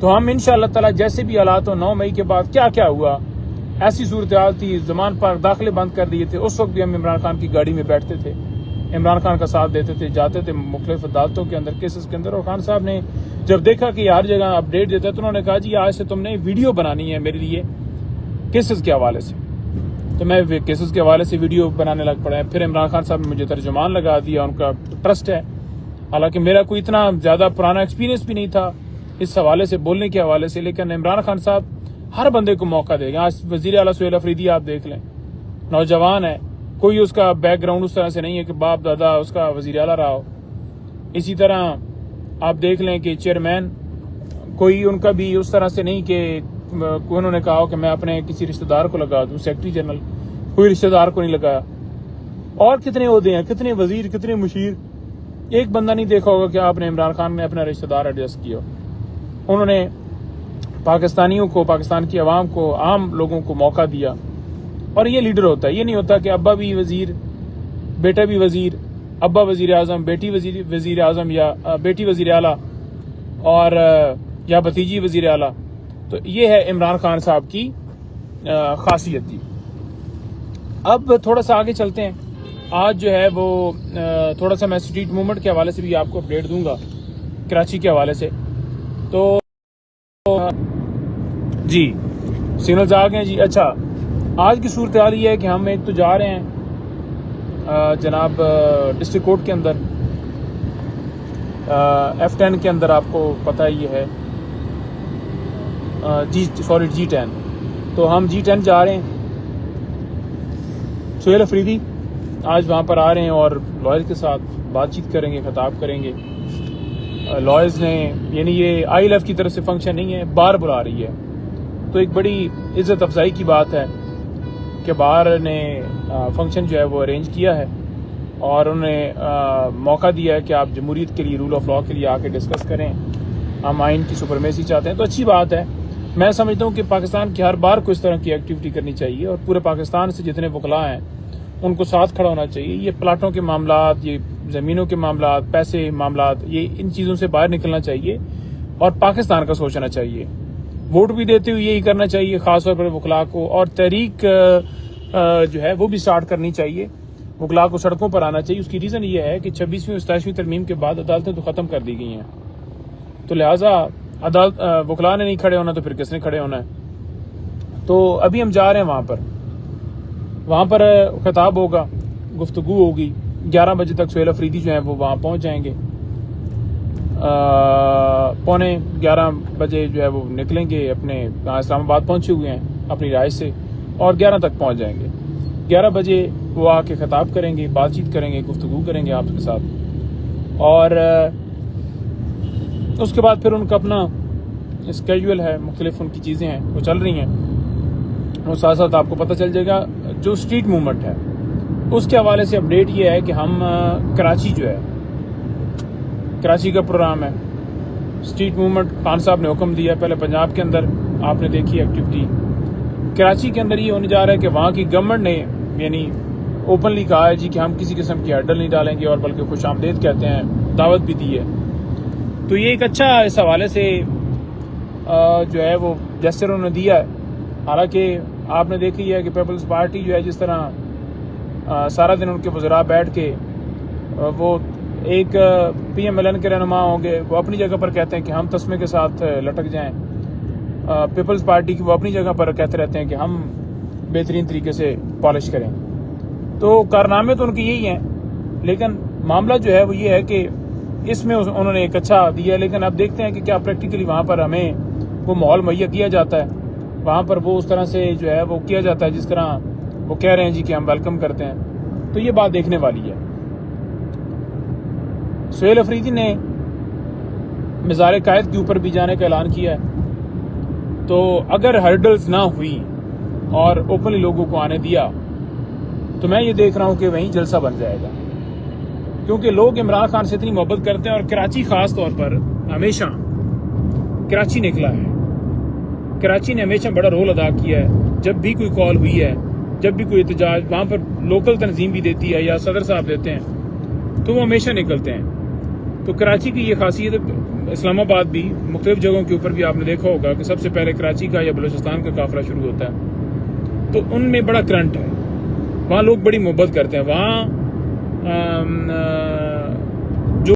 تو ہم انشاءاللہ تعالی جیسے بھی حالات ہو 9 مئی کے بعد کیا کیا ہوا، ایسی صورتحال تھی، زمان پاک داخلے بند کر دیے تھے، اس وقت بھی ہم عمران خان کی گاڑی میں بیٹھتے تھے، عمران خان کا ساتھ دیتے تھے، جاتے تھے مختلف عدالتوں کے اندر، کیسز کے اندر. اور خان صاحب نے جب دیکھا کہ ہر جگہ اپڈیٹ دیتا ہے تو انہوں نے کہا جی آج سے تم نے ویڈیو بنانی ہے میرے لیے کیسز کے حوالے سے. تو میں کیسز کے حوالے سے ویڈیو بنانے لگ پڑا. پھر عمران خان صاحب نے مجھے ترجمان لگا دیا، ان کا ٹرسٹ ہے، حالانکہ میرا کوئی اتنا زیادہ پرانا ایکسپیرینس بھی نہیں تھا اس حوالے سے، بولنے کے حوالے سے، لیکن عمران خان صاحب ہر بندے کو موقع دے گا. آج وزیر اعلیٰ سہیل افریدی آپ دیکھ لیں، نوجوان ہے، کوئی اس کا بیک گراؤنڈ اس طرح سے نہیں ہے کہ باپ دادا اس کا وزیر اعلیٰ رہا ہو. اسی طرح آپ دیکھ لیں کہ چیئرمین کوئی ان کا بھی اس طرح سے نہیں کہ انہوں نے کہا ہو کہ میں اپنے کسی رشتہ دار کو لگا دوں، سیکرٹری جنرل کوئی رشتہ دار کو نہیں لگایا. اور کتنے عہدے ہیں، کتنے وزیر، کتنے مشیر، ایک بندہ نہیں دیکھا ہوگا کہ آپ نے عمران خان نے اپنا رشتہ دار ایڈجسٹ کیا. انہوں نے پاکستانیوں کو، پاکستان کی عوام کو، عام لوگوں کو موقع دیا. اور یہ لیڈر ہوتا ہے. یہ نہیں ہوتا کہ ابا بھی وزیر، بیٹا بھی وزیر، ابا وزیر اعظم، بیٹی وزیر اعظم، یا بیٹی وزیر اعلیٰ اور یا بھتیجی وزیر اعلیٰ. تو یہ ہے عمران خان صاحب کی خاصیت تھی. اب تھوڑا سا آگے چلتے ہیں. آج جو ہے وہ تھوڑا سا میں اسٹریٹ موومنٹ کے حوالے سے بھی آپ کو اپڈیٹ دوں گا، کراچی کے حوالے سے. تو جی سگنلز آ گئے جی. اچھا، آج کی صورتحال یہ ہے کہ ہم ایک تو جا رہے ہیں جناب ڈسٹرکٹ کورٹ کے اندر، F10 کے اندر، آپ کو پتہ ہی ہے، G10. تو ہم G10 جا رہے ہیں. سہیل افریدی آج وہاں پر آ رہے ہیں اور لائر کے ساتھ بات چیت کریں گے، خطاب کریں گے. لائرز نے، یعنی یہ ILF کی طرف سے فنکشن نہیں ہے، بار بلا رہی ہے. تو ایک بڑی عزت افزائی کی بات ہے کہ بار نے فنکشن جو ہے وہ ارینج کیا ہے اور انہوں نے موقع دیا ہے کہ آپ جمہوریت کے لیے، رول آف لا کے لیے آ کے ڈسکس کریں. ہم آئین کی سپرمیسی چاہتے ہیں، تو اچھی بات ہے. میں سمجھتا ہوں کہ پاکستان کی ہر بار کو اس طرح کی ایکٹیویٹی کرنی چاہیے اور پورے پاکستان سے جتنے وکلاء ہیں ان کو ساتھ کھڑا ہونا چاہیے. یہ پلاٹوں کے معاملات، یہ زمینوں کے معاملات، پیسے معاملات، یہ ان چیزوں سے باہر نکلنا چاہیے اور پاکستان کا سوچنا چاہیے. ووٹ بھی دیتے ہوئے یہی کرنا چاہیے، خاص طور پر وکلاء کو. اور تحریک جو ہے وہ بھی سٹارٹ کرنی چاہیے، وکلاء کو سڑکوں پر آنا چاہیے. اس کی ریزن یہ ہے کہ 26ویں اور 27ویں ترمیم کے بعد عدالتیں تو ختم کر دی گئی ہیں، تو لہٰذا وکلاء نے نہیں کھڑے ہونا تو پھر کس نے کھڑے ہونا ہے. تو ابھی ہم جا رہے ہیں وہاں پر خطاب ہوگا، گفتگو ہوگی. 11 بجے تک سہیل افریدی جو ہیں وہ وہاں پہنچ جائیں گے. 11:15 بجے جو ہے وہ نکلیں گے، اپنے اسلام آباد پہنچے ہوئے ہیں اپنی رہائش سے، اور 11 تک پہنچ جائیں گے. 11 بجے وہ آ کے خطاب کریں گے، بات چیت کریں گے، گفتگو کریں گے آپ کے ساتھ. اور اس کے بعد پھر ان کا اپنا اسکیجول ہے، مختلف ان کی چیزیں ہیں وہ چل رہی ہیں. اور ساتھ ساتھ آپ کو پتہ چل جائے گا جو اسٹریٹ موومنٹ ہے اس کے حوالے سے اپڈیٹ یہ ہے کہ ہم کراچی جو ہے، کراچی کا پروگرام ہے. اسٹریٹ موومنٹ خان صاحب نے حکم دیا. پہلے پنجاب کے اندر آپ نے دیکھی ایکٹیویٹی، کراچی کے اندر یہ ہونے جا رہا ہے کہ وہاں کی گورنمنٹ نے یعنی اوپنلی کہا ہے جی کہ ہم کسی قسم کی ہرڈل نہیں ڈالیں گے، اور بلکہ خوش آمدید کہتے ہیں، دعوت بھی دی ہے. تو یہ ایک اچھا اس حوالے سے جو ہے وہ جیسر انہوں نے دیا ہے. حالانکہ آپ نے دیکھی ہے کہ پیپلز پارٹی جو ہے جس طرح سارا دن ان کے وزراء بیٹھ کے وہ ایک PMLN کے رہنما ہوں گے، وہ اپنی جگہ پر کہتے ہیں کہ ہم تسمے کے ساتھ لٹک جائیں. پیپلز پارٹی کی وہ اپنی جگہ پر کہتے رہتے ہیں کہ ہم بہترین طریقے سے پالش کریں. تو کارنامے تو ان کے یہی ہیں، لیکن معاملہ جو ہے وہ یہ ہے کہ اس میں انہوں نے ایک اچھا دیا. لیکن اب دیکھتے ہیں کہ کیا پریکٹیکلی وہاں پر ہمیں وہ ماحول مہیا کیا جاتا ہے، وہاں پر وہ اس طرح سے جو ہے وہ کیا جاتا ہے جس طرح وہ کہہ رہے ہیں جی کہ ہم ویلکم کرتے ہیں. تو یہ بات دیکھنے والی ہے. سہیل افریدی نے مزار قائد کے اوپر بھی جانے کا اعلان کیا ہے. تو اگر ہرڈلز نہ ہوئی اور اوپنلی لوگوں کو آنے دیا تو میں یہ دیکھ رہا ہوں کہ وہیں جلسہ بن جائے گا، کیونکہ لوگ عمران خان سے اتنی محبت کرتے ہیں. اور کراچی خاص طور پر ہمیشہ کراچی نکلا ہے، کراچی نے ہمیشہ بڑا رول ادا کیا ہے. جب بھی کوئی کال ہوئی ہے، جب بھی کوئی احتجاج وہاں پر لوکل تنظیم بھی دیتی ہے یا صدر صاحب دیتے ہیں تو وہ ہمیشہ نکلتے ہیں. تو کراچی کی یہ خاصیت ہے، اسلام آباد بھی مختلف جگہوں کے اوپر بھی آپ نے دیکھا ہوگا کہ سب سے پہلے کراچی کا یا بلوچستان کا قافلہ شروع ہوتا ہے، تو ان میں بڑا کرنٹ ہے، وہاں لوگ بڑی محبت کرتے ہیں، وہاں